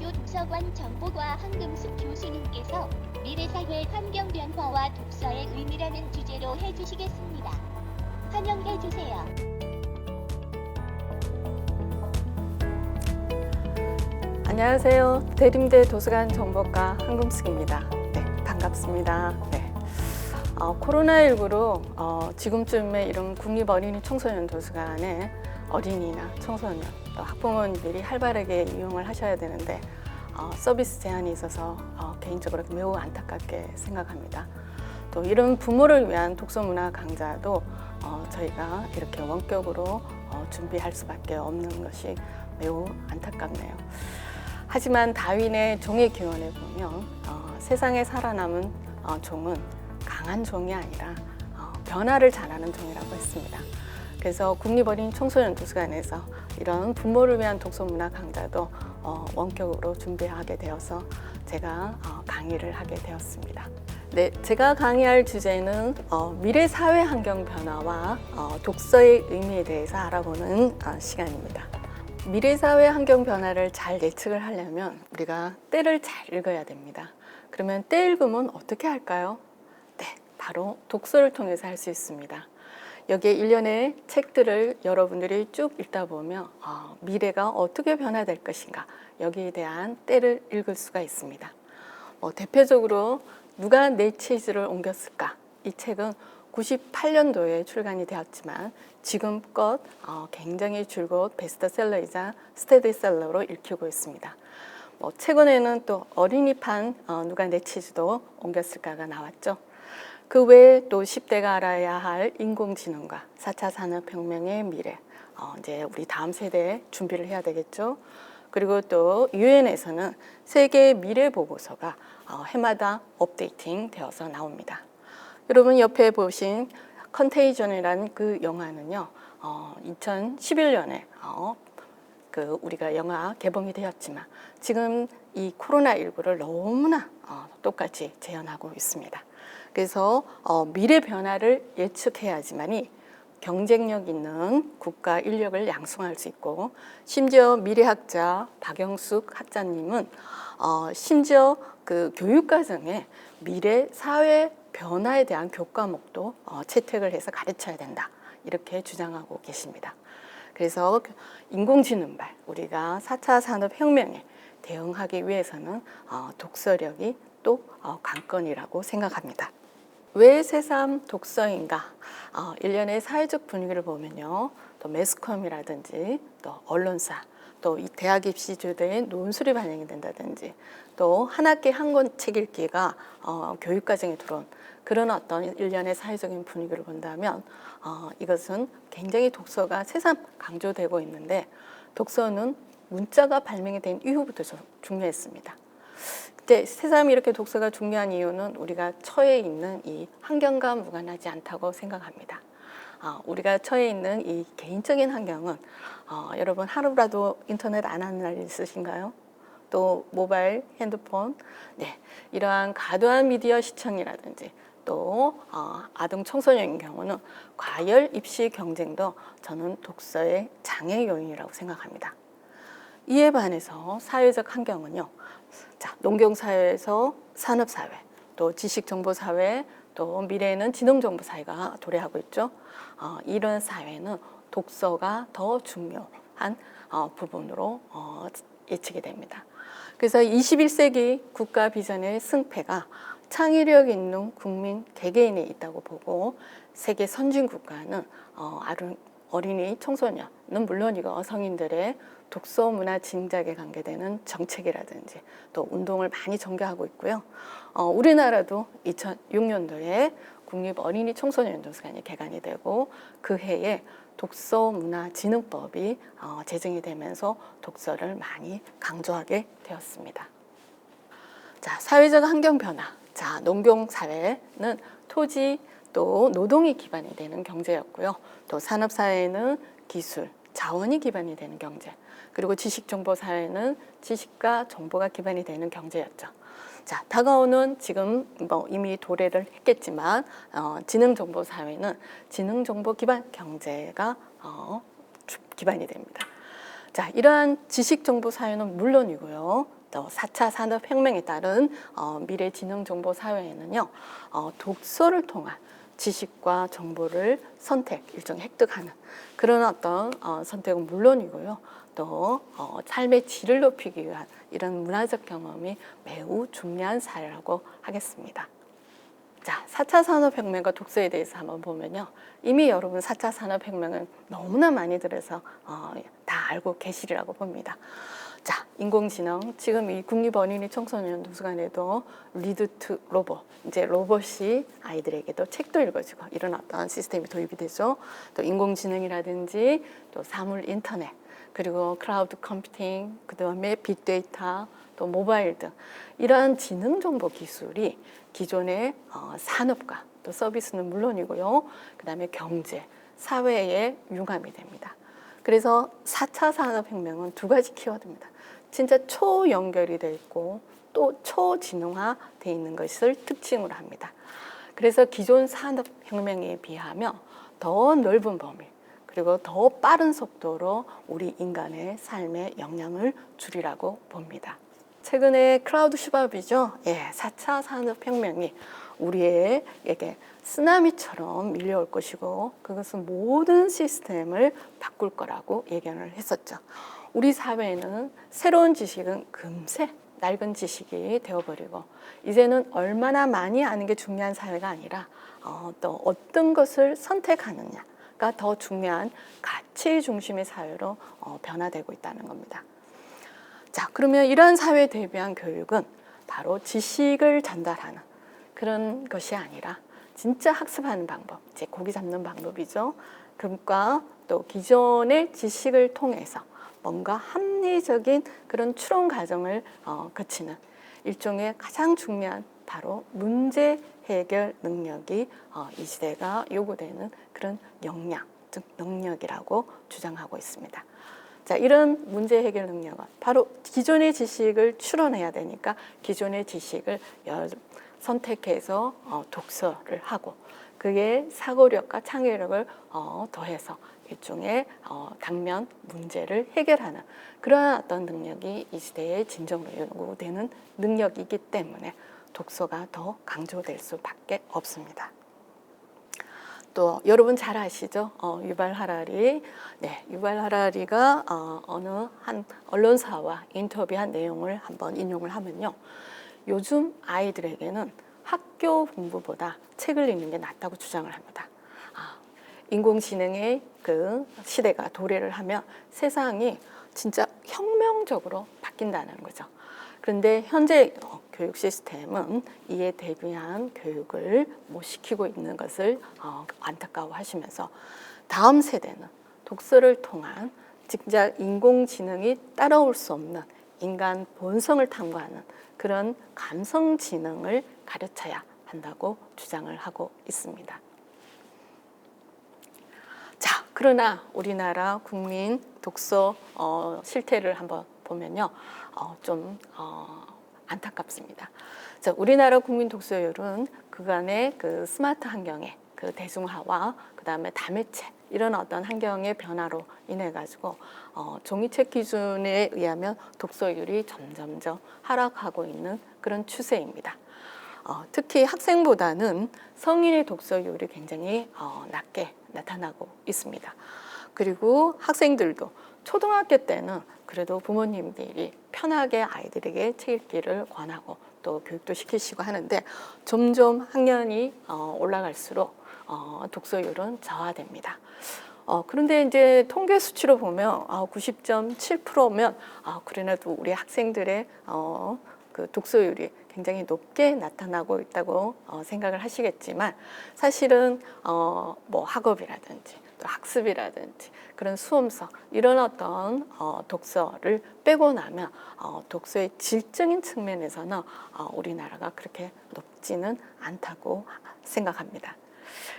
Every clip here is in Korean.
서울대학교 도서관 정보과 황금숙 교수님께서 미래사회 환경변화와 독서의 의미라는 주제로 해주시겠습니다. 환영해주세요. 안녕하세요. 대림대 도서관 정보과 황금숙입니다. 네, 반갑습니다. 네. 코로나19로 지금쯤에 이런 국립어린이 청소년 도서관에 어린이나 청소년, 또 학부모님들이 활발하게 이용을 하셔야 되는데 서비스 제한이 있어서 개인적으로 매우 안타깝게 생각합니다. 또 이런 부모를 위한 독서문화 강좌도 저희가 이렇게 원격으로 준비할 수밖에 없는 것이 매우 안타깝네요. 하지만 다윈의 종의 기원에 보면 세상에 살아남은 종은 강한 종이 아니라 변화를 잘하는 종이라고 했습니다. 그래서 국립어린이 청소년 도서관에서 이런 부모를 위한 독서문화 강좌도 원격으로 준비하게 되어서 제가 강의를 하게 되었습니다. 네, 제가 강의할 주제는 미래 사회 환경 변화와 독서의 의미에 대해서 알아보는 시간입니다. 미래 사회 환경 변화를 잘 예측을 하려면 우리가 때를 잘 읽어야 됩니다. 그러면 때 읽으면 어떻게 할까요? 네, 바로 독서를 통해서 할 수 있습니다. 여기에 일련의 책들을 여러분들이 쭉 읽다 보면 미래가 어떻게 변화될 것인가, 여기에 대한 때를 읽을 수가 있습니다. 대표적으로 누가 내 체질을 옮겼을까? 이 책은 98년도에 출간이 되었지만 지금껏 굉장히 줄곧 베스트셀러이자 스테디셀러로 읽히고 있습니다. 최근에는 또 어린이판 누가 내 치즈도 옮겼을까가 나왔죠. 그 외에 또 10대가 알아야 할 인공지능과 4차 산업혁명의 미래, 이제 우리 다음 세대에 준비를 해야 되겠죠. 그리고 또 유엔에서는 세계 미래 보고서가 해마다 업데이팅 되어서 나옵니다. 여러분 옆에 보신 컨테이전이라는 그 영화는요, 2011년에 우리가 영화 개봉이 되었지만 지금 이 코로나19를 너무나 똑같이 재현하고 있습니다. 그래서 미래 변화를 예측해야지만이 경쟁력 있는 국가 인력을 양성할 수 있고, 심지어 미래학자 박영숙 학자님은 심지어 그 교육과정에 미래 사회 변화에 대한 교과목도 채택을 해서 가르쳐야 된다, 이렇게 주장하고 계십니다. 그래서 인공지능발, 우리가 4차 산업혁명에 대응하기 위해서는 독서력이 또 관건이라고 생각합니다. 왜 새삼 독서인가? 일련의 사회적 분위기를 보면요, 또 매스컴이라든지 또 언론사, 또 이 대학 입시 주도의 논술이 반영이 된다든지, 또 한 학기 한 권 책 읽기가 교육과정에 들어온 그런 어떤 일련의 사회적인 분위기를 본다면 이것은 굉장히 독서가 새삼 강조되고 있는데, 독서는 문자가 발명이 된 이후부터 중요했습니다. 그때 새삼 이렇게 독서가 중요한 이유는 우리가 처해 있는 이 환경과 무관하지 않다고 생각합니다. 우리가 처해 있는 이 개인적인 환경은 여러분 하루라도 인터넷 안 하는 날 있으신가요? 또 모바일, 핸드폰, 네, 이러한 과도한 미디어 시청이라든지 또 아동 청소년인 경우는 과열 입시 경쟁도 저는 독서의 장애 요인이라고 생각합니다. 이에 반해서 사회적 환경은요, 자, 농경사회에서 산업사회, 또 지식정보사회, 또 미래에는 지능정보사회가 도래하고 있죠. 이런 사회는 독서가 더 중요한 부분으로 예측이 됩니다. 그래서 21세기 국가 비전의 승패가 창의력 있는 국민 개개인에 있다고 보고, 세계 선진 국가는 어린이 청소년은 물론이고 성인들의 독서 문화 진작에 관계되는 정책이라든지 또 운동을 많이 전개하고 있고요. 우리나라도 2006년도에 국립어린이 청소년 도서관이 개관이 되고 그 해에 독서문화진흥법이 제정이 되면서 독서를 많이 강조하게 되었습니다. 자, 사회적 환경 변화. 자, 농경사회는 토지 또 노동이 기반이 되는 경제였고요. 또 산업사회는 기술, 자원이 기반이 되는 경제, 그리고 지식정보사회는 지식과 정보가 기반이 되는 경제였죠. 자, 다가오는 지금 이미 도래를 했겠지만 지능정보사회는 지능정보 기반 경제가 기반이 됩니다. 자, 이러한 지식정보사회는 물론이고요. 또 4차 산업혁명에 따른 미래지능정보사회에는요, 독서를 통한 지식과 정보를 일종의 획득하는 그런 어떤 선택은 물론이고요. 또 삶의 질을 높이기 위한 이런 문화적 경험이 매우 중요한 사회라고 하겠습니다. 자, 4차 산업혁명과 독서에 대해서 한번 보면요. 이미 여러분 4차 산업혁명은 너무나 많이 들어서 다 알고 계시리라고 봅니다. 자, 인공지능, 지금 이 국립어린이 청소년 도서관에도 리드 투 로봇, 이제 로봇이 아이들에게도 책도 읽어주고 이런 어떤 시스템이 도입이 되죠. 또 인공지능이라든지 또 사물 인터넷, 그리고 클라우드 컴퓨팅, 그다음에 빅데이터, 또 모바일 등 이러한 지능 정보 기술이 기존의 산업과 또 서비스는 물론이고요. 그다음에 경제, 사회에 융합이 됩니다. 그래서 4차 산업혁명은 두 가지 키워드입니다. 진짜 초연결이 돼 있고 또 초지능화 돼 있는 것을 특징으로 합니다. 그래서 기존 산업혁명에 비하면 더 넓은 범위 그리고 더 빠른 속도로 우리 인간의 삶에 영향을 주리라고 봅니다. 최근에 클라우드 슈밥이죠. 4차 산업혁명이 우리에게 쓰나미처럼 밀려올 것이고 그것은 모든 시스템을 바꿀 거라고 예견을 했었죠. 우리 사회는 새로운 지식은 금세 낡은 지식이 되어버리고 이제는 얼마나 많이 아는 게 중요한 사회가 아니라 또 어떤 것을 선택하느냐가 더 중요한 가치 중심의 사회로 변화되고 있다는 겁니다. 자, 그러면 이러한 사회에 대비한 교육은 바로 지식을 전달하는 그런 것이 아니라 진짜 학습하는 방법, 이제 고기 잡는 방법이죠. 그러니까 또 기존의 지식을 통해서 뭔가 합리적인 그런 추론 과정을 거치는 일종의 가장 중요한 바로 문제 해결 능력이 이 시대가 요구되는 그런 역량, 즉 능력이라고 주장하고 있습니다. 자, 이런 문제 해결 능력은 바로 기존의 지식을 추론해야 되니까 기존의 지식을 선택해서 독서를 하고 그게 사고력과 창의력을 더해서 일종의 당면 문제를 해결하는 그러한 어떤 능력이 이 시대의 진정으로 요구되는 능력이기 때문에 독서가 더 강조될 수밖에 없습니다. 또 여러분 잘 아시죠? 유발 하라리. 네, 유발 하라리가 어느 한 언론사와 인터뷰한 내용을 한번 인용을 하면요. 요즘 아이들에게는 학교 공부보다 책을 읽는 게 낫다고 주장을 합니다. 인공지능의 그 시대가 도래를 하면 세상이 진짜 혁명적으로 바뀐다는 거죠. 그런데 현재 교육 시스템은 이에 대비한 교육을 못 시키고 있는 것을 안타까워하시면서 다음 세대는 독서를 통한 진짜 인공지능이 따라올 수 없는 인간 본성을 탐구하는 그런 감성 지능을 가르쳐야 한다고 주장을 하고 있습니다. 자, 그러나 우리나라 국민 독서 실태를 한번 보면요, 좀 안타깝습니다. 자, 우리나라 국민 독서율은 그간의 그 스마트 환경의 그 대중화와 그 다음에 다매체 이런 어떤 환경의 변화로 인해 가지고 종이책 기준에 의하면 독서율이 점점점 하락하고 있는 그런 추세입니다. 특히 학생보다는 성인의 독서율이 굉장히 낮게 나타나고 있습니다. 그리고 학생들도 초등학교 때는 그래도 부모님들이 편하게 아이들에게 책 읽기를 권하고 또 교육도 시키시고 하는데 점점 학년이 올라갈수록 독서율은 저하됩니다. 그런데 이제 통계 수치로 보면 90.7%면 그래도 우리 학생들의 그 독서율이 굉장히 높게 나타나고 있다고 생각을 하시겠지만 사실은 뭐 학업이라든지 또 학습이라든지 그런 수험서 이런 어떤 독서를 빼고 나면 독서의 질적인 측면에서는 우리나라가 그렇게 높지는 않다고 생각합니다.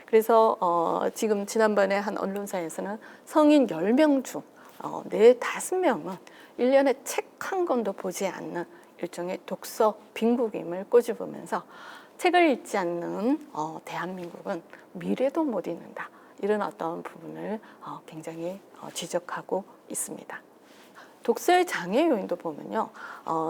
그래서 지금 지난번에 한 언론사에서는 성인 10명 중 4, 5명은 1년에 책 한 권도 보지 않는 일종의 독서 빈국임을 꼬집으면서 책을 읽지 않는 대한민국은 미래도 못 읽는다. 이런 어떤 부분을 굉장히 지적하고 있습니다. 독서의 장애 요인도 보면요.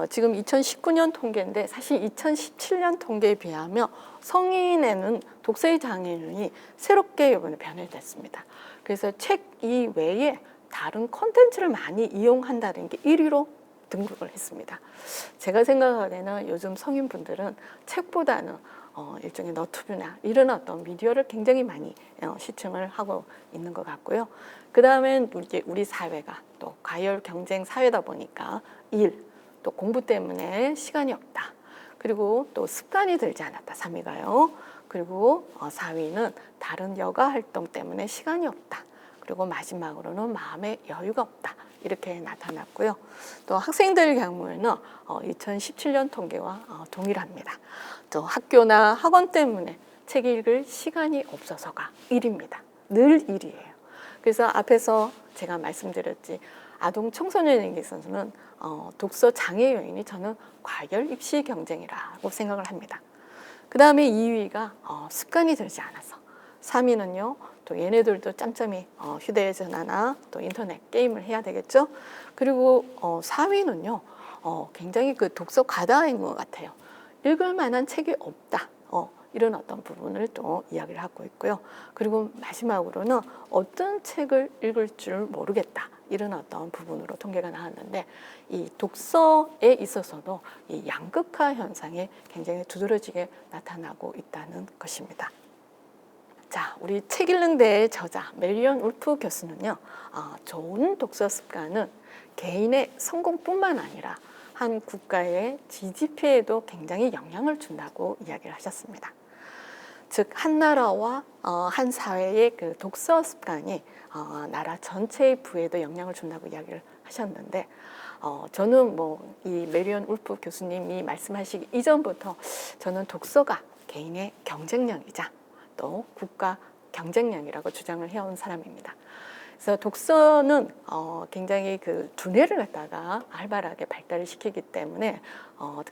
지금 2019년 통계인데 사실 2017년 통계에 비하면 성인에는 독서의 장애 요인이 새롭게 이번에 변해됐습니다. 그래서 책 이외에 다른 콘텐츠를 많이 이용한다는 게 1위로 등극을 했습니다. 제가 생각하기에는 요즘 성인분들은 책보다는 일종의 너튜브나 이런 어떤 미디어를 굉장히 많이 시청을 하고 있는 것 같고요. 그 다음엔 우리 사회가 또 과열 경쟁 사회다 보니까 일, 또 공부 때문에 시간이 없다. 그리고 또 습관이 들지 않았다. 3위가요. 그리고 4위는 다른 여가 활동 때문에 시간이 없다. 그리고 마지막으로는 마음의 여유가 없다. 이렇게 나타났고요. 또 학생들 경우에는 2017년 통계와 동일합니다. 또 학교나 학원 때문에 책 읽을 시간이 없어서가 1위입니다. 늘 1위예요. 그래서 앞에서 제가 말씀드렸지 아동 청소년에게 있어서는 독서 장애 요인이 저는 과열 입시 경쟁이라고 생각을 합니다. 그 다음에 2위가 습관이 들지 않아서, 3위는요 또 얘네들도 짬짬이 휴대전화나 또 인터넷 게임을 해야 되겠죠. 그리고 4위는요 굉장히 그 독서 과다인 것 같아요. 읽을 만한 책이 없다. 이런 어떤 부분을 또 이야기를 하고 있고요. 그리고 마지막으로는 어떤 책을 읽을 줄 모르겠다. 이런 어떤 부분으로 통계가 나왔는데 이 독서에 있어서도 이 양극화 현상이 굉장히 두드러지게 나타나고 있다는 것입니다. 자, 우리 책 읽는 데의 저자 메리언 울프 교수는요, 좋은 독서 습관은 개인의 성공뿐만 아니라 한 국가의 GDP에도 굉장히 영향을 준다고 이야기를 하셨습니다. 즉, 한 나라와 한 사회의 그 독서 습관이 나라 전체의 부에도 영향을 준다고 이야기를 하셨는데, 저는 이 메리언 울프 교수님이 말씀하시기 이전부터 저는 독서가 개인의 경쟁력이자 또 국가 경쟁력이라고 주장을 해온 사람입니다. 그래서 독서는 굉장히 그 두뇌를 갖다가 활발하게 발달을 시키기 때문에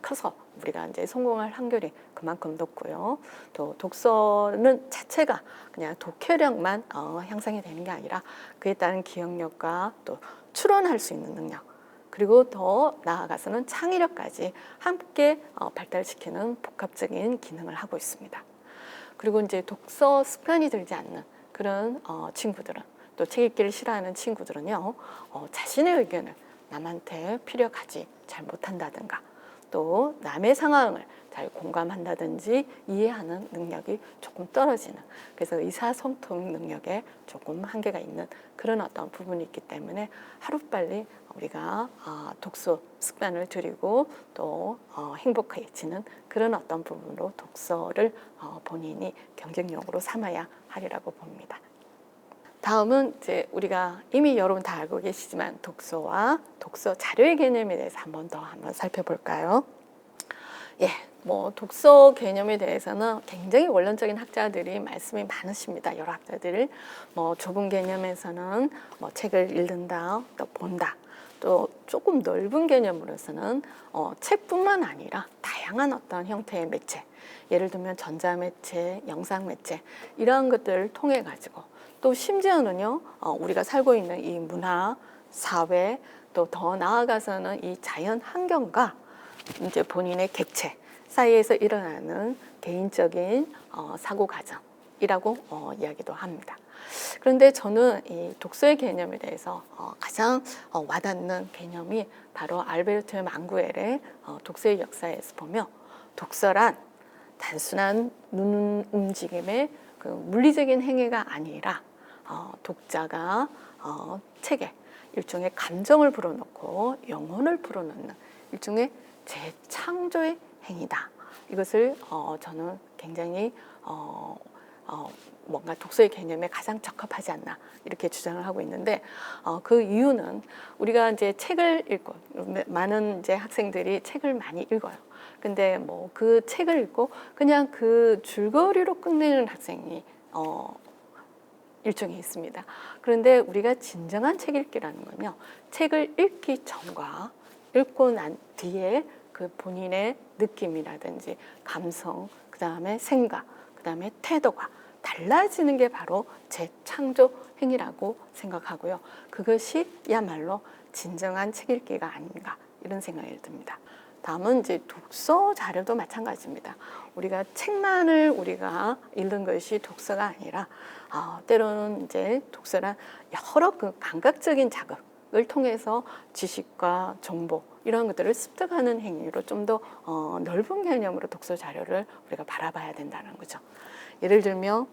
커서 우리가 이제 성공할 확률이 그만큼 높고요. 또 독서는 자체가 그냥 독해력만 향상이 되는 게 아니라 그에 따른 기억력과 또 추론할 수 있는 능력, 그리고 더 나아가서는 창의력까지 함께 발달시키는 복합적인 기능을 하고 있습니다. 그리고 이제 독서 습관이 들지 않는 그런 친구들은, 또 책 읽기를 싫어하는 친구들은요, 자신의 의견을 남한테 피력하지 잘 못한다든가, 또 남의 상황을 잘 공감한다든지 이해하는 능력이 조금 떨어지는, 그래서 의사소통 능력에 조금 한계가 있는 그런 어떤 부분이 있기 때문에 하루빨리 우리가 독서 습관을 들이고 또 행복해지는 그런 어떤 부분으로 독서를 본인이 경쟁력으로 삼아야 하리라고 봅니다. 다음은 이제 우리가 이미 여러분 다 알고 계시지만 독서와 독서 자료의 개념에 대해서 한번 살펴볼까요? 예, 독서 개념에 대해서는 굉장히 원론적인 학자들이 말씀이 많으십니다. 여러 학자들이 좁은 개념에서는 책을 읽는다, 또 본다. 또 조금 넓은 개념으로서는 책뿐만 아니라 다양한 어떤 형태의 매체, 예를 들면 전자매체, 영상매체 이러한 것들을 통해 가지고, 또 심지어는요 우리가 살고 있는 이 문화, 사회, 또 더 나아가서는 이 자연 환경과 이제 본인의 객체 사이에서 일어나는 개인적인 사고 과정이라고 이야기도 합니다. 그런데 저는 이 독서의 개념에 대해서 가장 와닿는 개념이 바로 알베르트 망구엘의 독서의 역사에서 보면, 독서란 단순한 눈 움직임의 그 물리적인 행위가 아니라 독자가 책에 일종의 감정을 불어넣고 영혼을 불어넣는 일종의 재창조의 행위다. 이것을 저는 굉장히 뭔가 독서의 개념에 가장 적합하지 않나 이렇게 주장을 하고 있는데, 그 이유는 우리가 이제 책을 읽고, 많은 이제 학생들이 책을 많이 읽어요. 근데 그 책을 읽고 그냥 그 줄거리로 끝내는 학생이 일종이 있습니다. 그런데 우리가 진정한 책 읽기라는 건요, 책을 읽기 전과 읽고 난 뒤에 그 본인의 느낌이라든지 감성, 그 다음에 생각, 그 다음에 태도가 달라지는 게 바로 재창조 행위라고 생각하고요. 그것이야말로 진정한 책 읽기가 아닌가 이런 생각이 듭니다. 다음은 이제 독서 자료도 마찬가지입니다. 우리가 책만을 우리가 읽는 것이 독서가 아니라 때로는 이제 독서란 여러 그 감각적인 자극을 통해서 지식과 정보 이런 것들을 습득하는 행위로 좀 더 넓은 개념으로 독서 자료를 우리가 바라봐야 된다는 거죠. 예를 들면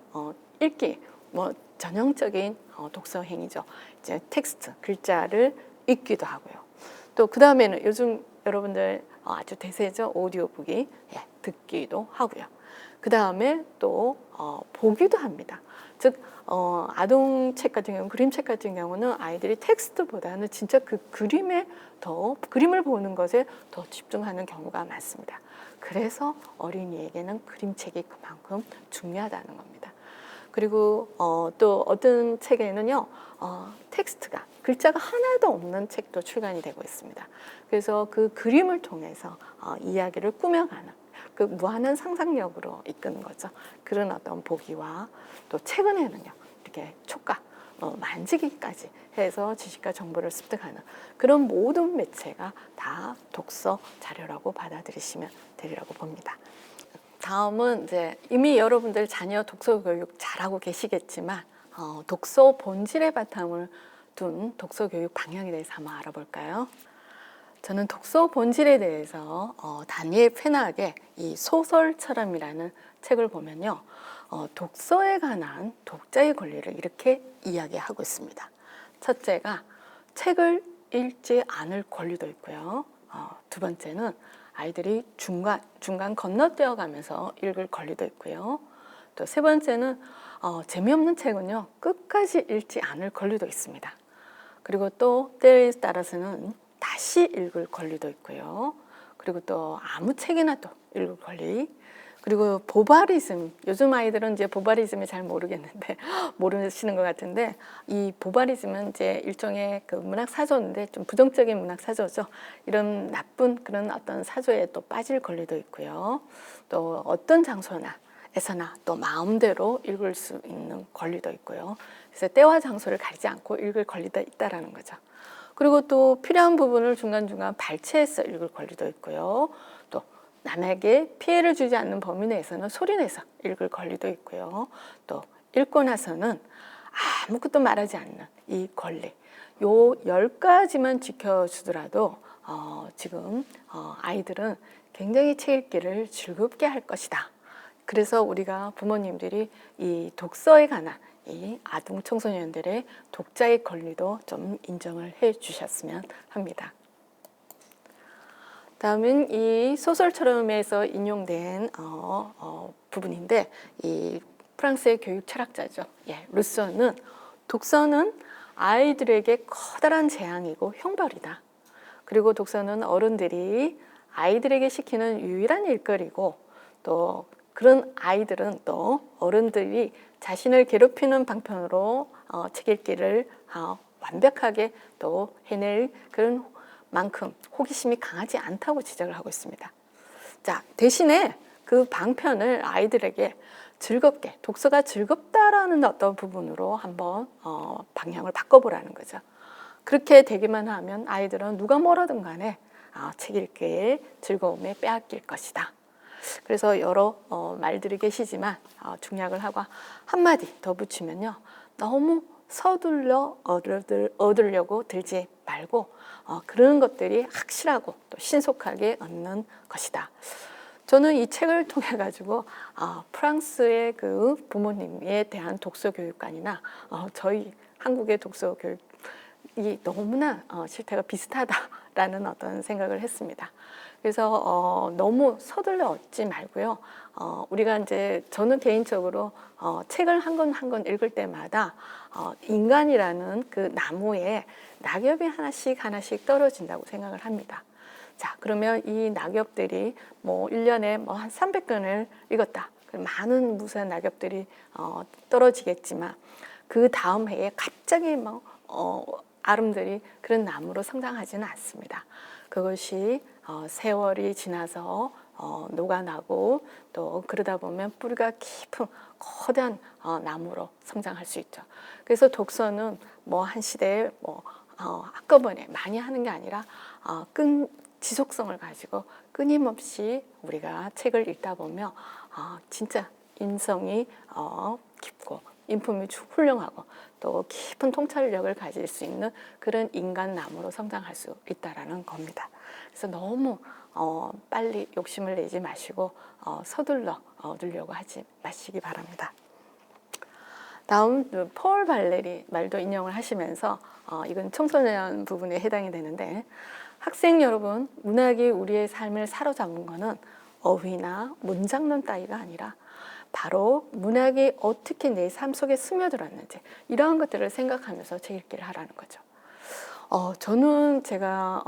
읽기, 뭐 전형적인 독서 행위죠. 이제 텍스트, 글자를 읽기도 하고요. 또 그 다음에는 요즘 여러분들 아주 대세죠. 오디오북이 듣기도 하고요. 그 다음에 또 보기도 합니다. 즉 아동책 같은 경우, 그림책 같은 경우는 아이들이 텍스트보다는 진짜 그 그림을 보는 것에 더 집중하는 경우가 많습니다. 그래서 어린이에게는 그림책이 그만큼 중요하다는 겁니다. 그리고 또 어떤 책에는요, 텍스트가 글자가 하나도 없는 책도 출간이 되고 있습니다. 그래서 그 그림을 통해서 이야기를 꾸며가는 그 무한한 상상력으로 이끄는 거죠. 그런 어떤 보기와 또 최근에는요, 이렇게 촉각, 만지기까지 해서 지식과 정보를 습득하는 그런 모든 매체가 다 독서 자료라고 받아들이시면 되리라고 봅니다. 다음은 이제 이미 여러분들 자녀 독서 교육 잘하고 계시겠지만 독서 본질의 바탕을 둔 독서 교육 방향에 대해서 한번 알아볼까요? 저는 독서 본질에 대해서 다니엘 페나의 이 소설처럼이라는 책을 보면요, 독서에 관한 독자의 권리를 이렇게 이야기하고 있습니다. 첫째가 책을 읽지 않을 권리도 있고요. 두 번째는 아이들이 중간 건너뛰어 가면서 읽을 권리도 있고요. 또 세 번째는 재미없는 책은요, 끝까지 읽지 않을 권리도 있습니다. 그리고 또 때에 따라서는 다시 읽을 권리도 있고요. 그리고 또 아무 책이나 또 읽을 권리. 그리고 보바리즘, 요즘 아이들은 이제 보바리즘을 잘 모르겠는데 모르시는 것 같은데, 이 보바리즘은 이제 일종의 그 문학 사조인데 좀 부정적인 문학 사조죠. 이런 나쁜 그런 어떤 사조에 또 빠질 권리도 있고요. 또 어떤 장소에서나 또 마음대로 읽을 수 있는 권리도 있고요. 그래서 때와 장소를 가리지 않고 읽을 권리도 있다라는 거죠. 그리고 또 필요한 부분을 중간중간 발췌해서 읽을 권리도 있고요. 또 남에게 피해를 주지 않는 범위 내에서는 소리내서 읽을 권리도 있고요. 또 읽고 나서는 아무것도 말하지 않는 이 권리. 요 10가지만 지켜주더라도 지금 아이들은 굉장히 책 읽기를 즐겁게 할 것이다. 그래서 우리가 부모님들이 이 독서에 관한 이 아동 청소년들의 독자의 권리도 좀 인정을 해 주셨으면 합니다. 다음은 이 소설처럼에서 인용된 부분인데, 이 프랑스의 교육 철학자죠. 루소는 독서는 아이들에게 커다란 재앙이고 형벌이다. 그리고 독서는 어른들이 아이들에게 시키는 유일한 일거리고, 또 그런 아이들은 또 어른들이 자신을 괴롭히는 방편으로 책 읽기를 완벽하게 또 해낼 그런 만큼 호기심이 강하지 않다고 지적을 하고 있습니다. 자, 대신에 그 방편을 아이들에게 즐겁게, 독서가 즐겁다라는 어떤 부분으로 한번 방향을 바꿔보라는 거죠. 그렇게 되기만 하면 아이들은 누가 뭐라든 간에 책 읽기의 즐거움에 빼앗길 것이다. 그래서 여러 말들이 계시지만 중약을 하고 한마디 더 붙이면요, 너무 서둘러 얻으려고 들지 말고 그런 것들이 확실하고 또 신속하게 얻는 것이다. 저는 이 책을 통해 가지고 프랑스의 그 부모님에 대한 독서 교육관이나 저희 한국의 독서 교육이 너무나 실태가 비슷하다라는 어떤 생각을 했습니다. 그래서 너무 서둘러 얻지 말고요. 우리가 이제 저는 개인적으로 책을 한 권 한 권 읽을 때마다 인간이라는 그 나무에 낙엽이 하나씩 떨어진다고 생각을 합니다. 자, 그러면 이 낙엽들이 뭐 1년에 뭐 한 300건을 읽었다. 많은 무수한 낙엽들이 떨어지겠지만 그 다음 해에 갑자기 뭐 아름들이 그런 나무로 성장하지는 않습니다. 그것이 세월이 지나서 녹아나고 또 그러다 보면 뿌리가 깊은 거대한 나무로 성장할 수 있죠. 그래서 독서는 뭐 한 시대에 뭐 한꺼번에 많이 하는 게 아니라 지속성을 가지고 끊임없이 우리가 책을 읽다 보면 진짜 인성이 깊고 인품이 훌륭하고 또 깊은 통찰력을 가질 수 있는 그런 인간남으로 성장할 수 있다라는 겁니다. 그래서 너무 빨리 욕심을 내지 마시고 서둘러 얻으려고 하지 마시기 바랍니다. 다음 폴 발레리 말도 인용을 하시면서 이건 청소년 부분에 해당이 되는데, 학생 여러분, 문학이 우리의 삶을 사로잡은 것은 어휘나 문장론 따위가 아니라 바로 문학이 어떻게 내 삶 속에 스며들었는지 이러한 것들을 생각하면서 책 읽기를 하라는 거죠. 저는 제가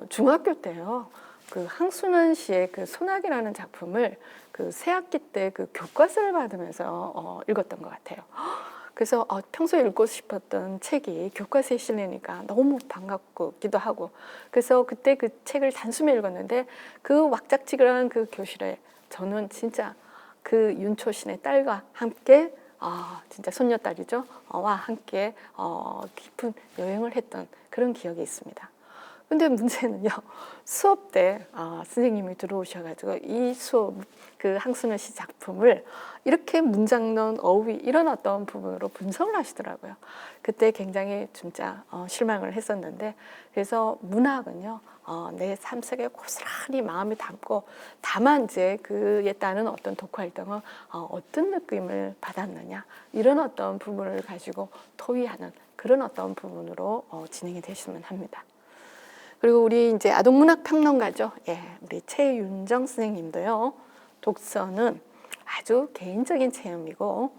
중학교 때요, 그 항순원 씨의 그 소나기라는 작품을 그 새학기 때 그 교과서를 받으면서 읽었던 것 같아요. 그래서 평소에 읽고 싶었던 책이 교과서에 실리니까 너무 반갑기도 하고, 그래서 그때 그 책을 단숨에 읽었는데 그 왁작지근한 그 교실에 저는 진짜 그 윤초신의 딸과 함께 진짜 손녀딸이죠. 와 함께 깊은 여행을 했던 그런 기억이 있습니다. 근데 문제는요, 수업 때 선생님이 들어오셔가지고 이 수업 그 항순원 씨 작품을 이렇게 문장론, 어휘 이런 어떤 부분으로 분석을 하시더라고요. 그때 굉장히 진짜 실망을 했었는데, 그래서 문학은요 내 삶 속에 고스란히 마음에 담고, 다만 이제 그에 따른 어떤 독후 활동은 어떤 느낌을 받았느냐 이런 어떤 부분을 가지고 토의하는 그런 어떤 부분으로 진행이 되시면 합니다. 그리고 우리 이제 아동문학 평론가죠. 우리 최윤정 선생님도요, 독서는 아주 개인적인 체험이고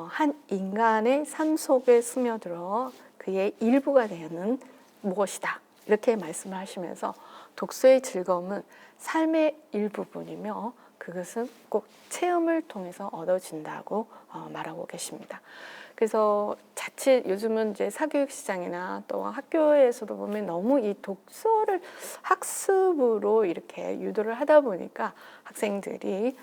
한 인간의 삶 속에 스며들어 그의 일부가 되는 무엇이다 이렇게 말씀을 하시면서, 독서의 즐거움은 삶의 일부분이며 그것은 꼭 체험을 통해서 얻어진다고 말하고 계십니다. 그래서 자칫 요즘은 이제 사교육 시장이나 또 학교에서도 보면 너무 이 독서를 학습으로 이렇게 유도를 하다 보니까 학생들이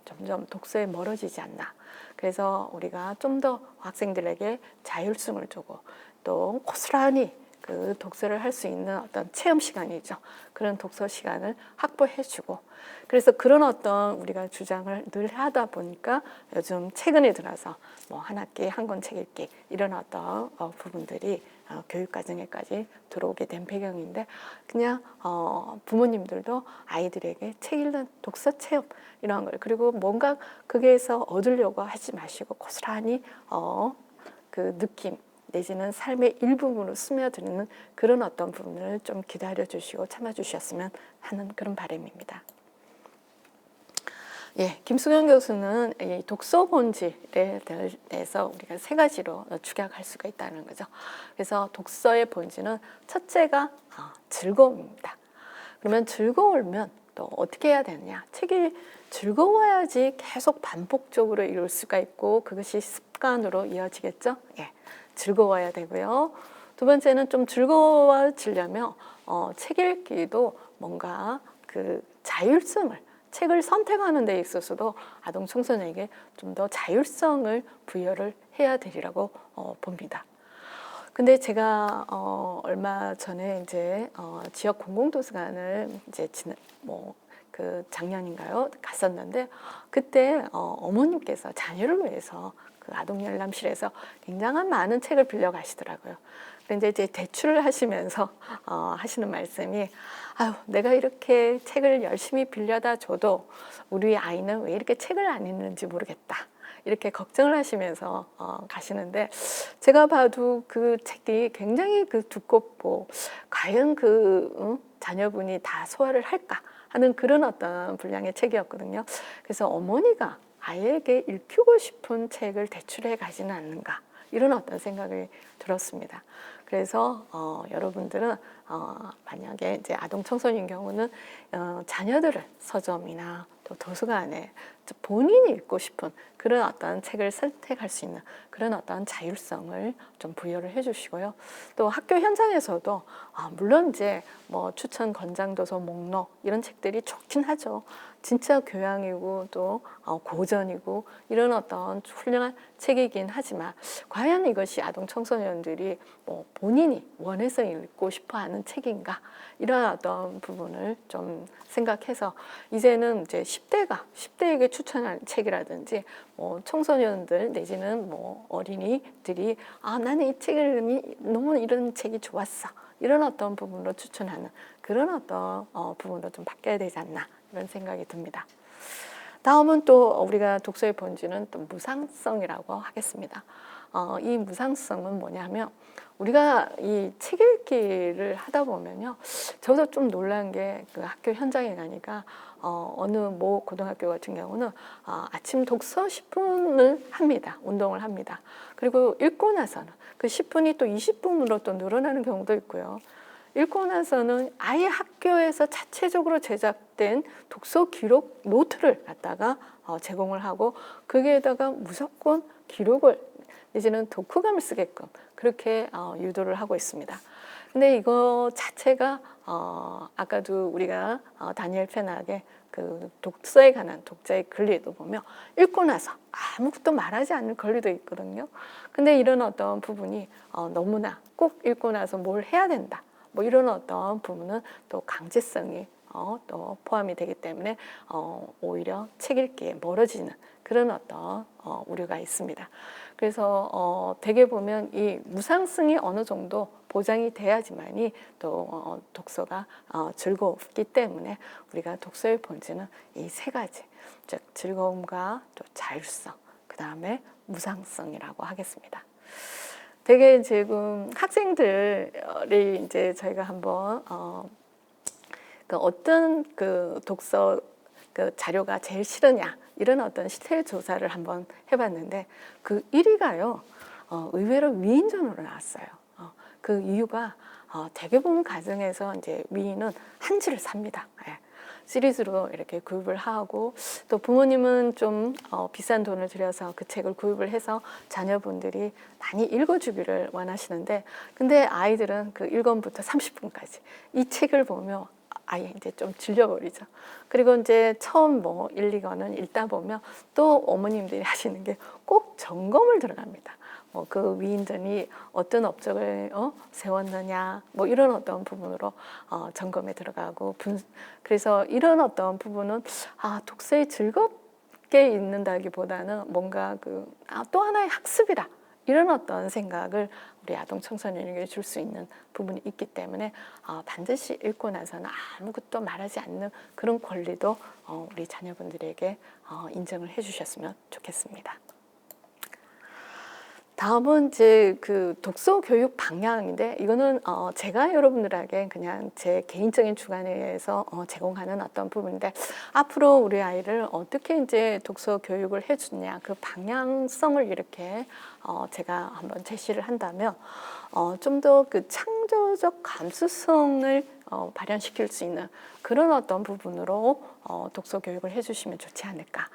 점점 독서에 멀어지지 않나. 그래서 우리가 좀 더 학생들에게 자율성을 주고 또 고스란히 그 독서를 할 수 있는 어떤 체험 시간이죠. 그런 독서 시간을 확보해주고, 그래서 그런 어떤 우리가 주장을 늘 하다 보니까 요즘 최근에 들어서 뭐 한 학기에 한 권 책 읽기 이런 어떤 부분들이 교육 과정에까지 들어오게 된 배경인데, 그냥 부모님들도 아이들에게 책 읽는 독서 체험 이런 걸, 그리고 뭔가 거기에서 얻으려고 하지 마시고 고스란히 그 느낌 내지는 삶의 일부분으로 스며드는 그런 어떤 부분을 좀 기다려 주시고 참아 주셨으면 하는 그런 바람입니다. 김수경 교수는 이 독서 본질에 대해서 우리가 세 가지로 축약할 수가 있다는 거죠. 그래서 독서의 본질은 첫째가 즐거움입니다. 그러면 즐거우면 또 어떻게 해야 되느냐? 책이 즐거워야지 계속 반복적으로 읽을 수가 있고 그것이 습관으로 이어지겠죠. 즐거워야 되고요. 두 번째는 좀 즐거워지려면 책 읽기도 뭔가 그 자율성을, 책을 선택하는 데 있어서도 아동 청소년에게 좀 더 자율성을 부여를 해야 되리라고 봅니다. 근데 제가 얼마 전에 이제 지역 공공도서관을 이제 그 작년인가요 갔었는데, 그때 어머님께서 자녀를 위해서 그 아동 열람실에서 굉장한 많은 책을 빌려 가시더라고요. 그런데 이제 대출을 하시면서 하시는 말씀이, 아유, 내가 이렇게 책을 열심히 빌려다 줘도 우리 아이는 왜 이렇게 책을 안 읽는지 모르겠다. 이렇게 걱정을 하시면서 가시는데, 제가 봐도 그 책이 굉장히 그 두껍고 과연 그 자녀분이 다 소화를 할까 하는 그런 어떤 분량의 책이었거든요. 그래서 어머니가 아이에게 읽히고 싶은 책을 대출해 가지는 않는가 이런 어떤 생각이 들었습니다. 그래서 여러분들은 만약에 이제 아동 청소년 경우는 자녀들을 서점이나 또 도서관에 본인이 읽고 싶은 그런 어떤 책을 선택할 수 있는 그런 어떤 자율성을 좀 부여를 해주시고요. 또 학교 현장에서도 물론 이제 뭐 추천 권장 도서 목록 이런 책들이 좋긴 하죠. 진짜 교양이고 또 고전이고 이런 어떤 훌륭한 책이긴 하지만 과연 이것이 아동 청소년들이 뭐 본인이 원해서 읽고 싶어하는 책인가 이런 어떤 부분을 좀 생각해서 이제는 이제 10대에게 추천하는 책이라든지 뭐 청소년들 내지는 뭐 어린이들이 나는 이 책을 너무 이런 책이 좋았어 이런 어떤 부분으로 추천하는 그런 어떤 부분도 좀 바뀌어야 되지 않나 이런 생각이 듭니다. 다음은 또 우리가 독서의 본질은 또 무상성이라고 하겠습니다. 이 무상성은 뭐냐면 우리가 이 책 읽기를 하다 보면요, 저도 좀 놀란 게 그 학교 현장에 가니까 어느 모 고등학교 같은 경우는 아침 독서 10분을 합니다. 운동을 합니다. 그리고 읽고 나서는 그 10분이 또 20분으로 또 늘어나는 경우도 있고요. 읽고 나서는 아예 학교에서 자체적으로 제작된 독서 기록 노트를 갖다가 제공을 하고 거기에다가 무조건 기록을 내지는 독후감을 쓰게끔 그렇게 유도를 하고 있습니다. 근데 이거 자체가 아까도 우리가 다니엘 페낙의 그 독서에 관한 독자의 글리에도 보면 읽고 나서 아무것도 말하지 않는 권리도 있거든요. 근데 이런 어떤 부분이 너무나 꼭 읽고 나서 뭘 해야 된다. 뭐 이런 어떤 부분은 또 강제성이 또 포함이 되기 때문에 오히려 책 읽기에 멀어지는 그런 어떤 우려가 있습니다. 그래서 대개 보면 이 무상성이 어느 정도 보장이 돼야지만이 또 독서가 즐겁기 때문에 우리가 독서의 본질은 이 세 가지, 즉 즐거움과 또 자율성, 그 다음에 무상성이라고 하겠습니다. 되게 지금 학생들이 이제 저희가 한번 어떤 그 독서 그 자료가 제일 싫으냐 이런 어떤 실태 조사를 한번 해봤는데 그 1위가요 의외로 위인전으로 나왔어요. 그 이유가 대개 보면 가정에서 이제 위인은 한지를 삽니다. 예. 시리즈로 이렇게 구입을 하고 또 부모님은 좀 비싼 돈을 들여서 그 책을 구입을 해서 자녀분들이 많이 읽어주기를 원하시는데 근데 아이들은 그 1권부터 30분까지 이 책을 보면 아예 이제 좀 질려버리죠. 그리고 이제 처음 뭐 1, 2권은 읽다 보면 또 어머님들이 하시는 게 꼭 점검을 들어갑니다. 뭐 그 위인전이 어떤 업적을 세웠느냐 뭐 이런 어떤 부분으로 점검에 들어가고 그래서 이런 어떤 부분은 독서에 즐겁게 읽는다기보다는 뭔가 또 하나의 학습이다 이런 어떤 생각을 우리 아동 청소년에게 줄 수 있는 부분이 있기 때문에 반드시 읽고 나서는 아무것도 말하지 않는 그런 권리도 우리 자녀분들에게 인정을 해주셨으면 좋겠습니다. 다음은 이제 그 독서 교육 방향인데 이거는 제가 여러분들에게 그냥 제 개인적인 주관에 의해서 제공하는 어떤 부분인데 앞으로 우리 아이를 어떻게 이제 독서 교육을 해주냐 그 방향성을 이렇게 제가 한번 제시를 한다면 좀 더 그 창조적 감수성을 발현시킬 수 있는 그런 어떤 부분으로 독서 교육을 해주시면 좋지 않을까.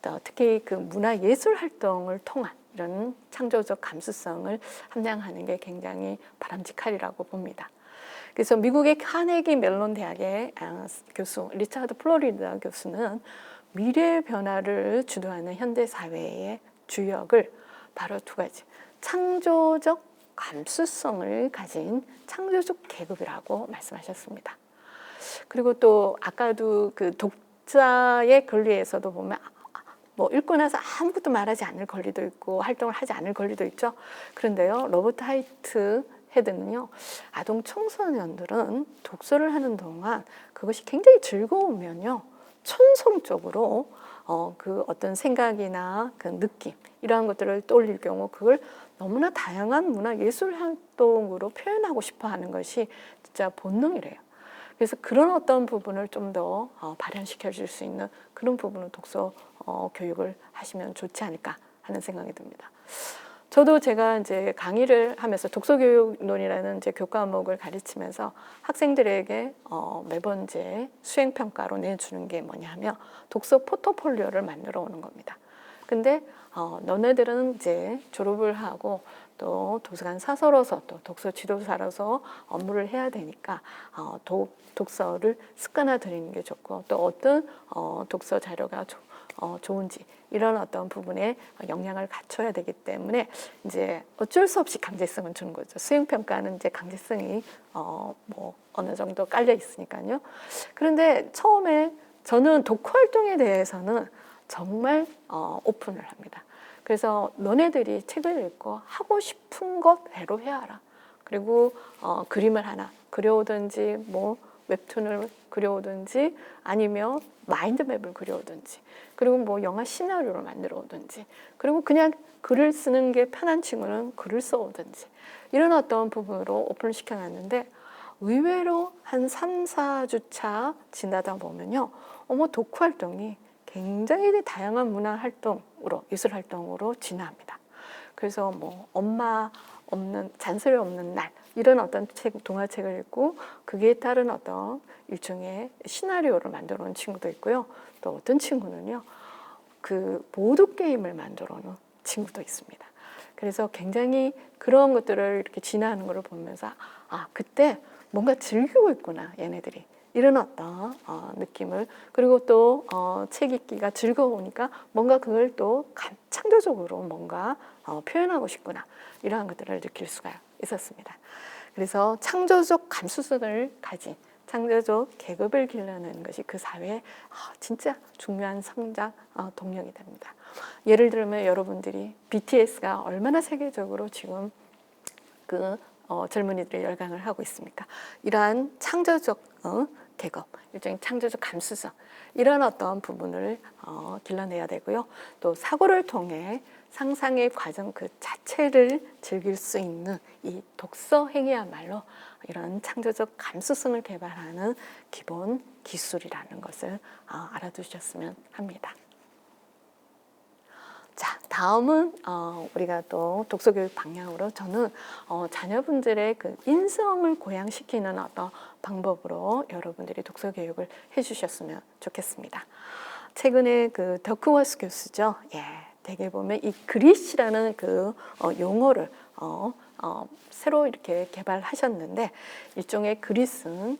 또 특히 그 문화 예술 활동을 통한 이런 창조적 감수성을 함양하는 게 굉장히 바람직하리라고 봅니다. 그래서 미국의 카네기 멜론 대학의 교수 리차드 플로리다 교수는 미래 변화를 주도하는 현대 사회의 주역을 바로 두 가지 창조적 감수성을 가진 창조적 계급이라고 말씀하셨습니다. 그리고 또 아까도 그 독자의 권리에서도 보면 뭐 읽고 나서 아무것도 말하지 않을 권리도 있고 활동을 하지 않을 권리도 있죠. 그런데요, 로버트 하이트 헤드는요, 아동 청소년들은 독서를 하는 동안 그것이 굉장히 즐거우면요, 천성적으로 그 어떤 생각이나 그 느낌 이러한 것들을 떠올릴 경우 그걸 너무나 다양한 문화 예술 활동으로 표현하고 싶어하는 것이 진짜 본능이래요. 그래서 그런 어떤 부분을 좀 더 발현시켜 줄 수 있는 그런 부분을 독서 교육을 하시면 좋지 않을까 하는 생각이 듭니다. 저도 제가 이제 강의를 하면서 독서교육론이라는 이제 교과목을 가르치면서 학생들에게 매번 이제 수행평가로 내주는 게 뭐냐면 독서 포트폴리오를 만들어 오는 겁니다. 근데 너네들은 이제 졸업을 하고 또 도서관 사서로서 또 독서 지도사로서 업무를 해야 되니까 독서를 습관화들이는 게 좋고 또 어떤 독서 자료가 좋은지 이런 어떤 부분에 역량을 갖춰야 되기 때문에 이제 어쩔 수 없이 강제성을 주는 거죠. 수행평가는 이제 강제성이 뭐 어느 정도 깔려 있으니까요. 그런데 처음에 저는 독후 활동에 대해서는 정말 오픈을 합니다. 그래서 너네들이 책을 읽고 하고 싶은 것대로 해야라. 그리고 그림을 하나 그려오든지 뭐 웹툰을 그려오든지 아니면 마인드맵을 그려오든지 그리고 뭐 영화 시나리오를 만들어 오든지 그리고 그냥 글을 쓰는 게 편한 친구는 글을 써오든지 이런 어떤 부분으로 오픈을 시켜놨는데 의외로 한 3, 4주차 지나다 보면요. 독후 활동이 굉장히 다양한 문화 활동으로 예술 활동으로 진화합니다. 그래서 뭐 엄마 없는 잔소리 없는 날 이런 어떤 동화책을 읽고 그게 따른 어떤 일종의 시나리오를 만들어 온 친구도 있고요. 또 어떤 친구는요. 그 보드 게임을 만들어 놓은 친구도 있습니다. 그래서 굉장히 그런 것들을 이렇게 진화하는 것을 보면서 그때 뭔가 즐기고 있구나 얘네들이. 이런 어떤 느낌을 그리고 또 책 읽기가 즐거우니까 뭔가 그걸 또 창조적으로 뭔가 표현하고 싶구나 이러한 것들을 느낄 수가 있었습니다. 그래서 창조적 감수성을 가진 창조적 계급을 길러내는 것이 그 사회의 진짜 중요한 성장 동력이 됩니다. 예를 들면 여러분들이 BTS가 얼마나 세계적으로 지금 그 젊은이들의 열광을 하고 있습니까? 이러한 창조적 계급, 일종의 창조적 감수성 이런 어떤 부분을 길러내야 되고요. 또 사고를 통해 상상의 과정 그 자체를 즐길 수 있는 이 독서 행위야말로 이런 창조적 감수성을 개발하는 기본 기술이라는 것을 알아두셨으면 합니다. 자, 다음은 우리가 또 독서교육 방향으로 저는 자녀분들의 그 인성을 고양시키는 어떤 방법으로 여러분들이 독서교육을 해주셨으면 좋겠습니다. 최근에 그 더크워스 교수죠. 대개 보면 이 그릿이라는 그 용어를 새로 이렇게 개발하셨는데 일종의 그릿은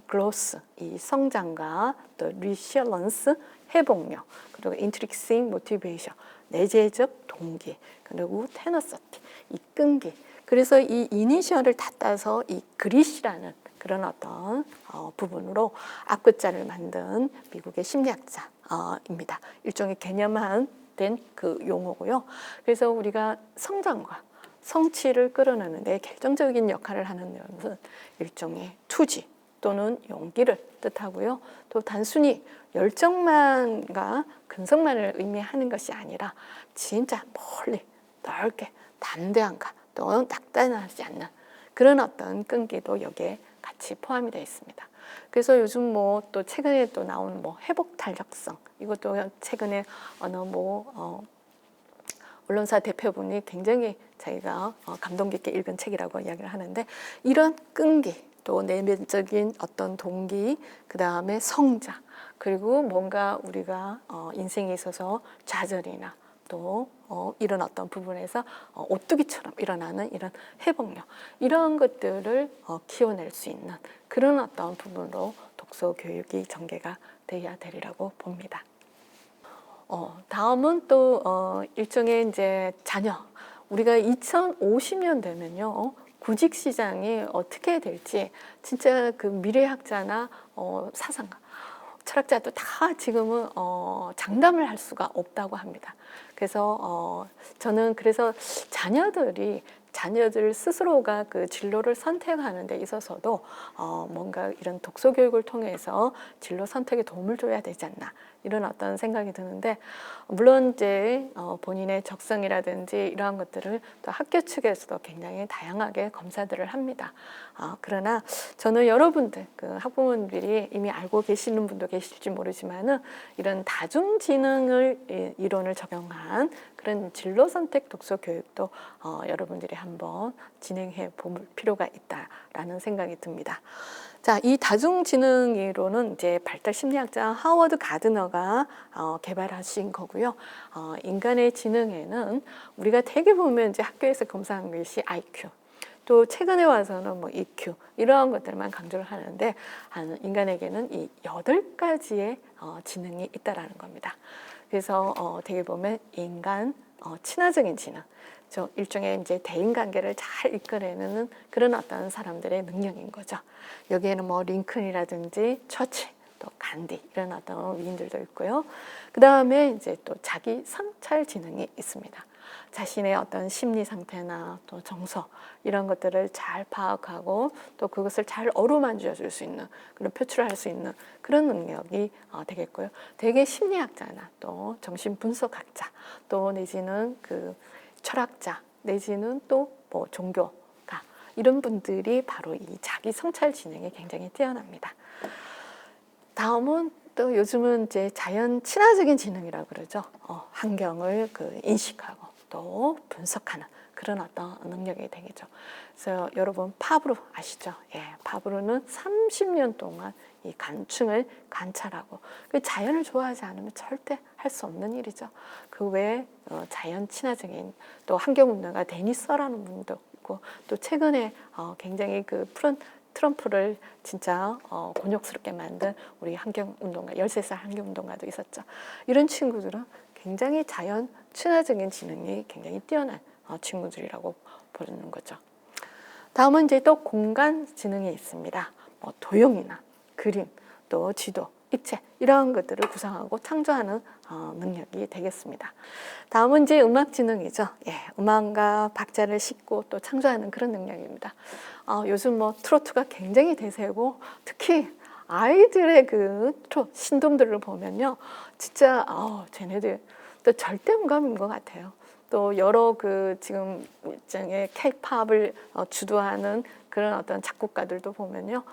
글로스, 이 성장과 또 리실런스, 회복력, 그리고 인트릭싱 모티베이션, 내재적 동기, 그리고 테너서티, 이 끈기. 그래서 이 이니셜을 다 따서 이 그릿이라는 그런 어떤 부분으로 앞글자를 만든 미국의 심리학자입니다. 일종의 개념화된 그 용어고요. 그래서 우리가 성장과 성취를 끌어내는 데 결정적인 역할을 하는 것은 일종의 투지 또는 용기를 뜻하고요. 또 단순히 열정만과 근성만을 의미하는 것이 아니라 진짜 멀리 넓게 담대함과 또 낙단하지 않는 그런 어떤 끈기도 여기에 같이 포함이 되어 있습니다. 그래서 요즘 뭐 또 최근에 또 나온 뭐 회복 탄력성 이것도 최근에 어느 언론사 대표분이 굉장히 자기가 감동 깊게 읽은 책이라고 이야기를 하는데 이런 끈기 또 내면적인 어떤 동기 그 다음에 성장 그리고 뭔가 우리가 인생에 있어서 좌절이나 또 이런 어떤 부분에서 오뚜기처럼 일어나는 이런 회복력 이런 것들을 키워낼 수 있는 그런 어떤 부분으로 독서 교육이 전개가 되어야 되리라고 봅니다. 다음은 또 일종의 이제 자녀 우리가 2050년 되면요 구직 시장이 어떻게 될지 진짜 그 미래학자나 사상가 철학자도 다 지금은 장담을 할 수가 없다고 합니다. 그래서 저는 그래서 자녀들 스스로가 그 진로를 선택하는 데 있어서도 뭔가 이런 독서 교육을 통해서 진로 선택에 도움을 줘야 되지 않나 이런 어떤 생각이 드는데 물론 이제 본인의 적성이라든지 이러한 것들을 또 학교 측에서도 굉장히 다양하게 검사들을 합니다. 그러나 저는 여러분들 그 학부모님들이 이미 알고 계시는 분도 계실지 모르지만은 이런 다중지능을 이론을 적용한 그런 진로 선택 독서 교육도 여러분들이 한번 진행해 볼 필요가 있다라는 생각이 듭니다. 자, 이 다중지능이론은 이제 발달 심리학자 하워드 가드너가 개발하신 거고요. 인간의 지능에는 우리가 대개 보면 이제 학교에서 검사하는 것이 IQ, 또 최근에 와서는 뭐 EQ 이러한 것들만 강조를 하는데 인간에게는 이 8가지의 지능이 있다라는 겁니다. 그래서 되게 보면 인간 친화적인 지능, 일종의 이제 대인관계를 잘 이끌어내는 그런 어떤 사람들의 능력인 거죠. 여기에는 뭐 링컨이라든지 처치, 또 간디 이런 어떤 위인들도 있고요. 그 다음에 이제 또 자기 성찰 지능이 있습니다. 자신의 어떤 심리 상태나 또 정서 이런 것들을 잘 파악하고 또 그것을 잘 어루만져 줄 수 있는 그런 표출할 수 있는 그런 능력이 되겠고요. 대개 심리학자나 또 정신 분석학자 또 내지는 그 철학자 내지는 또 뭐 종교가 이런 분들이 바로 이 자기 성찰 지능이 굉장히 뛰어납니다. 다음은 또 요즘은 이제 자연 친화적인 지능이라고 그러죠. 환경을 인식하고 또 분석하는 그런 어떤 능력이 되겠죠. 그래서 여러분 파브로 아시죠? 예, 파브로는 30년 동안 이 간충을 관찰하고 그 자연을 좋아하지 않으면 절대 할 수 없는 일이죠. 그 외에 자연 친화적인 또 환경운동가 데니서라는 분도 있고 또 최근에 굉장히 그 트럼프를 진짜 곤욕스럽게 만든 우리 환경운동가 13살 환경운동가도 있었죠. 이런 친구들은 굉장히 자연 친화적인 지능이 굉장히 뛰어난 친구들이라고 보는 거죠. 다음은 이제 또 공간 지능이 있습니다. 뭐 도형이나 그림, 또 지도, 입체 이런 것들을 구상하고 창조하는 능력이 되겠습니다. 다음은 이제 음악 지능이죠. 예, 음악과 박자를 싣고 또 창조하는 그런 능력입니다. 요즘 뭐 트로트가 굉장히 대세고 특히 아이들의 그 신동들을 보면요, 진짜 쟤네들 또 절대음감인 것 같아요. 또 여러 그 지금 일종의 K-팝을 주도하는 그런 어떤 작곡가들도 보면요,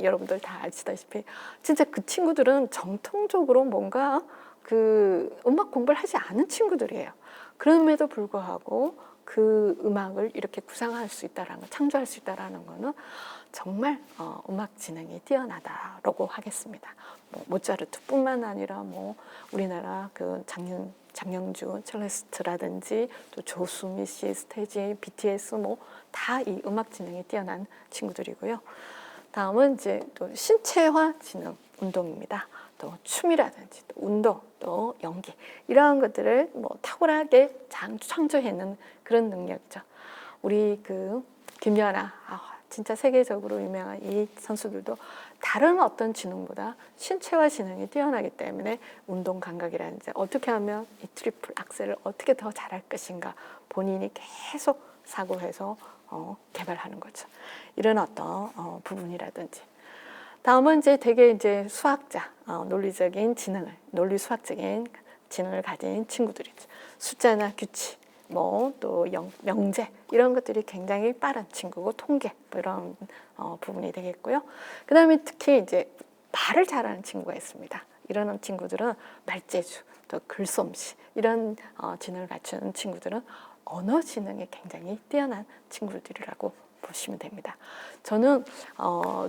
여러분들 다 아시다시피 진짜 그 친구들은 정통적으로 뭔가 그 음악 공부를 하지 않은 친구들이에요. 그럼에도 불구하고 그 음악을 이렇게 구상할 수 있다라는 거, 창조할 수 있다라는 거는 정말 음악 지능이 뛰어나다라고 하겠습니다. 뭐 모차르트뿐만 아니라 뭐 우리나라 그 장영준 첼리스트라든지 또 조수미 씨, 스테이지, BTS 뭐 다 이 음악 지능이 뛰어난 친구들이고요. 다음은 이제 또 신체화 지능 운동입니다. 또 춤이라든지 또 운동, 또 연기 이러한 것들을 뭐 탁월하게 창조해내는 그런 능력이죠. 우리 그 김연아 진짜 세계적으로 유명한 이 선수들도 다른 어떤 지능보다 신체화 지능이 뛰어나기 때문에 운동 감각이라든지 어떻게 하면 이 트리플 악셀을 어떻게 더 잘할 것인가 본인이 계속 사고해서 개발하는 거죠. 이런 어떤 부분이라든지. 다음은 이제 되게 이제 수학자, 논리적인 지능을, 논리 수학적인 지능을 가진 친구들이죠. 숫자나 규칙, 뭐 또 명제 이런 것들이 굉장히 빠른 친구고 통계 뭐 이런 부분이 되겠고요. 그다음에 특히 이제 말을 잘하는 친구가 있습니다. 이런 친구들은 말재주, 또 글솜씨 이런 지능을 갖춘 친구들은 언어 지능이 굉장히 뛰어난 친구들이라고 보시면 됩니다. 저는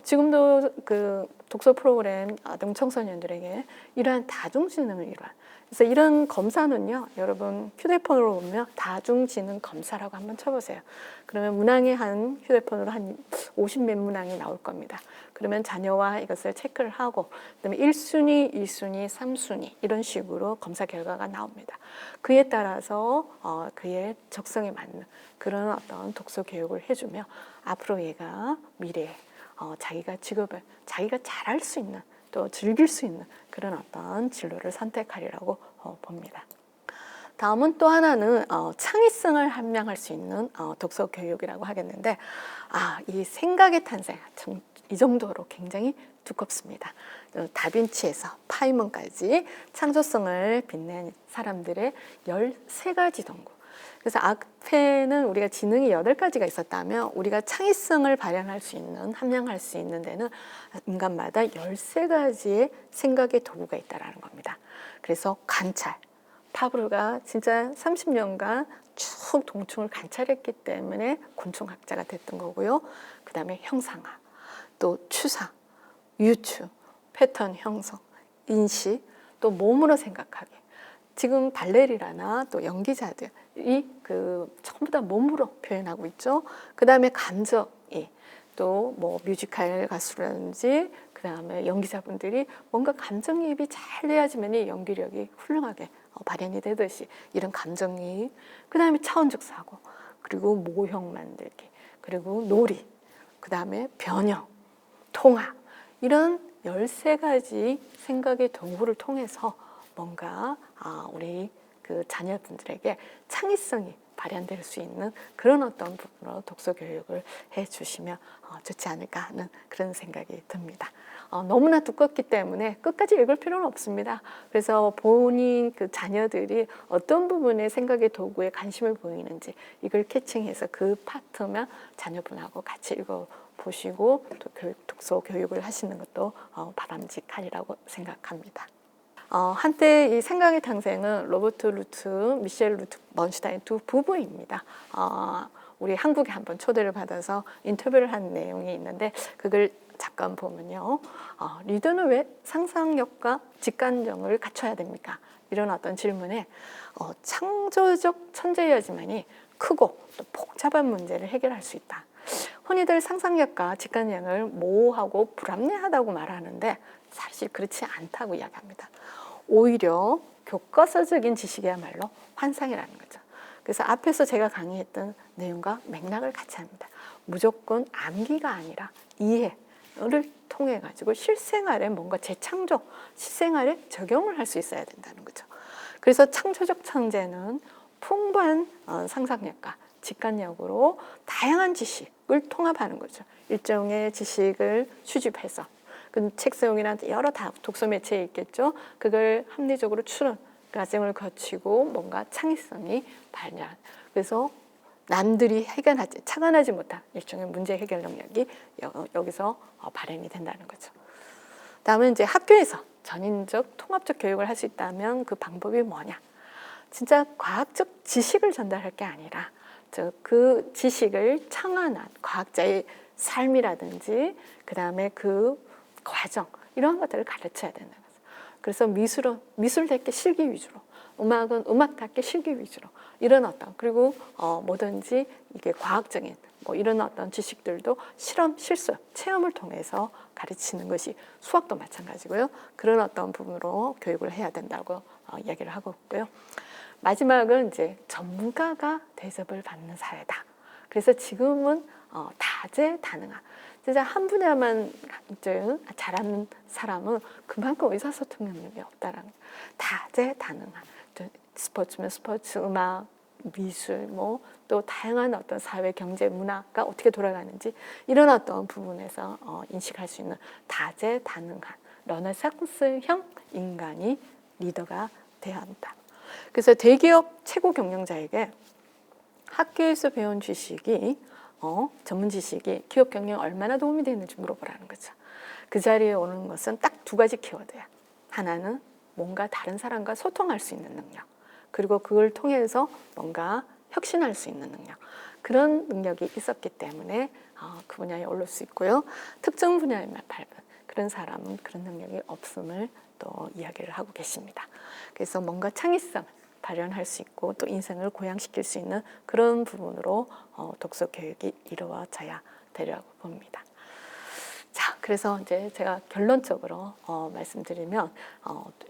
지금도 그 독서 프로그램 아동 청소년들에게 이러한 다중지능을 이루한 그래서 이런 검사는요, 여러분 휴대폰으로 보면 다중지능 검사라고 한번 쳐보세요. 그러면 문항이 한 휴대폰으로 한 50몇 문항이 나올 겁니다. 그러면 자녀와 이것을 체크를 하고 그다음에 1순위, 2순위, 3순위 이런 식으로 검사 결과가 나옵니다. 그에 따라서 그의 적성에 맞는 그런 어떤 독서 교육을 해주며 앞으로 얘가 미래에 자기가 직업을 자기가 잘할 수 있는 또 즐길 수 있는 그런 어떤 진로를 선택하리라고 봅니다. 다음은 또 하나는 창의성을 함양할 수 있는 독서 교육이라고 하겠는데 이 생각의 탄생 이 정도로 굉장히 두껍습니다. 다빈치에서 파이먼까지 창조성을 빛낸 사람들의 13가지 동구. 그래서 앞에는 우리가 지능이 8가지가 있었다면 우리가 창의성을 발현할 수 있는, 함양할 수 있는 데는 인간마다 13가지의 생각의 도구가 있다는 겁니다. 그래서 관찰, 파브르가 진짜 30년간 쭉 동충을 관찰했기 때문에 곤충학자가 됐던 거고요. 그 다음에 형상화, 또 추상, 유추, 패턴 형성, 인식, 또 몸으로 생각하게. 지금 발레리나나 또 연기자들이 전부 다 몸으로 표현하고 있죠. 그 다음에 감정이, 또 뭐 뮤지컬 가수라든지 그 다음에 연기자분들이 뭔가 감정이입이 잘 돼야지만 연기력이 훌륭하게 발현이 되듯이 이런 감정이입, 그 다음에 차원적 사고, 그리고 모형 만들기, 그리고 놀이, 그 다음에 변형, 통합, 이런 13가지 생각의 도구를 통해서 뭔가 우리 그 자녀분들에게 창의성이 발현될 수 있는 그런 어떤 부분으로 독서 교육을 해주시면 좋지 않을까 하는 그런 생각이 듭니다. 너무나 두껍기 때문에 끝까지 읽을 필요는 없습니다. 그래서 본인 그 자녀들이 어떤 부분에 생각의 도구에 관심을 보이는지 이걸 캐칭해서 그 파트만 자녀분하고 같이 읽어보시고 또 독서 교육을 하시는 것도 바람직하리라고 생각합니다. 한때 이 생각의 탄생은 로버트 루트, 미셸 루트 먼슈타인 두 부부입니다. 우리 한국에 한번 초대를 받아서 인터뷰를 한 내용이 있는데 그걸 잠깐 보면요. 리더는 왜 상상력과 직관력을 갖춰야 됩니까? 이런 어떤 질문에 창조적 천재여야지만이 크고 또 복잡한 문제를 해결할 수 있다. 흔히들 상상력과 직관력을 모호하고 불합리하다고 말하는데 사실 그렇지 않다고 이야기합니다. 오히려 교과서적인 지식이야말로 환상이라는 거죠. 그래서 앞에서 제가 강의했던 내용과 맥락을 같이 합니다. 무조건 암기가 아니라 이해를 통해 가지고 실생활에 뭔가 재창조, 실생활에 적용을 할 수 있어야 된다는 거죠. 그래서 창조적 천재는 풍부한 상상력과 직관력으로 다양한 지식을 통합하는 거죠. 일종의 지식을 수집해서 그 책소용이란 여러 독서 매체에 있겠죠. 그걸 합리적으로 추론 과정을 거치고 뭔가 창의성이 발견. 그래서 남들이 착안하지 못한 일종의 문제 해결 능력이 여기서 발현이 된다는 거죠. 다음은 이제 학교에서 전인적 통합적 교육을 할 수 있다면 그 방법이 뭐냐? 진짜 과학적 지식을 전달할 게 아니라 그 지식을 창안한 과학자의 삶이라든지 그 다음에 그 과정 이런 것들을 가르쳐야 된다는 거죠. 그래서 미술은 미술답게 실기 위주로, 음악은 음악답게 실기 위주로 이런 어떤 그리고 뭐든지 이게 과학적인 뭐 이런 어떤 지식들도 실험, 실습, 체험을 통해서 가르치는 것이 수학도 마찬가지고요. 그런 어떤 부분으로 교육을 해야 된다고 이야기를 하고 있고요. 마지막은 이제 전문가가 대접을 받는 사회다. 그래서 지금은 다재다능한 진짜 한 분야만 잘하는 사람은 그만큼 의사소통 능력이 없다라는 거예요. 다재다능한 스포츠면 스포츠, 음악, 미술, 뭐 또 다양한 어떤 사회, 경제, 문화가 어떻게 돌아가는지 이런 어떤 부분에서 인식할 수 있는 다재다능한 르네상스형 인간이 리더가 되어야 한다. 그래서 대기업 최고 경영자에게 학교에서 배운 지식이 전문 지식이 기업 경영에 얼마나 도움이 되는지 물어보라는 거죠. 그 자리에 오는 것은 딱 2가지 키워드야. 하나는 뭔가 다른 사람과 소통할 수 있는 능력, 그리고 그걸 통해서 뭔가 혁신할 수 있는 능력. 그런 능력이 있었기 때문에 그 분야에 오를 수 있고요. 특정 분야에만 밟은 그런 사람은 그런 능력이 없음을 또 이야기를 하고 계십니다. 그래서 뭔가 창의성을 발현할 수 있고 또 인생을 고양시킬 수 있는 그런 부분으로 독서 교육이 이루어져야 되려고 봅니다. 자, 그래서 이제 제가 결론적으로 말씀드리면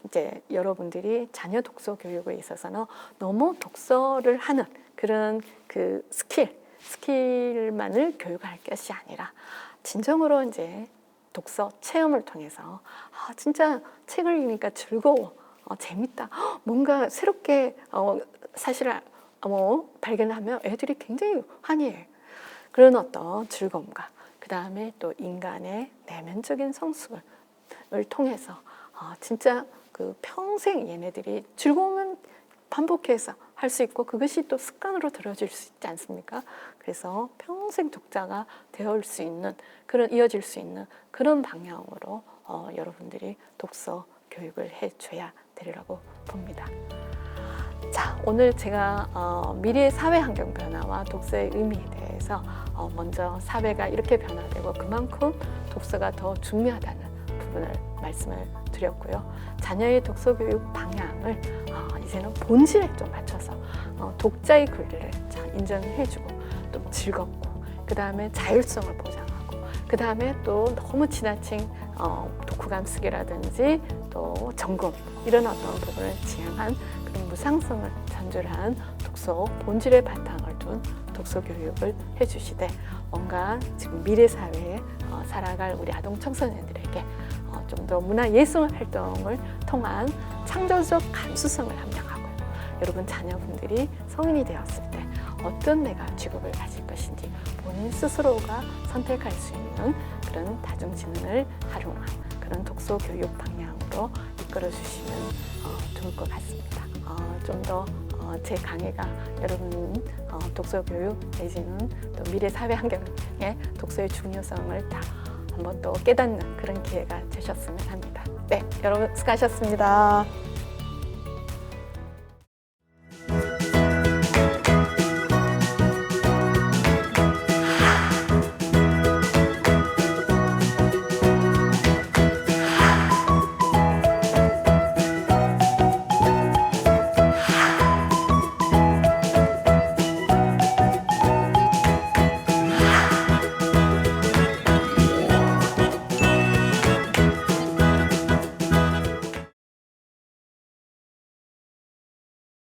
이제 여러분들이 자녀 독서 교육에 있어서는 너무 독서를 하는 그런 그 스킬만을 교육할 것이 아니라 진정으로 이제 독서 체험을 통해서 진짜 책을 읽으니까 즐거워, 재밌다, 뭔가 새롭게 사실을 발견하면 애들이 굉장히 환희해. 그런 어떤 즐거움과 그 다음에 또 인간의 내면적인 성숙을 통해서 진짜 그 평생 얘네들이 즐거우면 반복해서 할 수 있고 그것이 또 습관으로 들어질 수 있지 않습니까? 그래서 평생 독자가 되어올 수 있는 그런 이어질 수 있는 그런 방향으로 여러분들이 독서 교육을 해줘야 되리라고 봅니다. 자, 오늘 제가 미래의 사회 환경 변화와 독서의 의미에 대해서 먼저 사회가 이렇게 변화되고 그만큼 독서가 더 중요하다는 부분을 말씀을 드렸고요. 자녀의 독서 교육 방향을 이제는 본질에 좀 맞춰서 독자의 권리를 잘 인정해주고 또 즐겁고 그 다음에 자율성을 보장하고 그 다음에 또 너무 지나친 독후감 쓰기라든지 또 점검 이런 어떤 부분을 지향한 그런 무상성을 전줄한 독서 본질의 바탕을 둔 독서 교육을 해주시되 뭔가 지금 미래 사회에 살아갈 우리 아동 청소년들에게 좀 더 문화예술 활동을 통한 창조적 감수성을 함양하고요. 여러분 자녀분들이 성인이 되었을 때 어떤 내가 직업을 가질 것인지 본인 스스로가 선택할 수 있는 그런 다중지능을 활용한 그런 독서 교육 방향으로 이끌어 주시면 좋을 것 같습니다. 좀 더 제 강의가 여러분 독서 교육 내지는 또 미래 사회 환경에 독서의 중요성을 다 한번 또 깨닫는 그런 기회가 되셨으면 합니다. 네, 여러분 수고하셨습니다.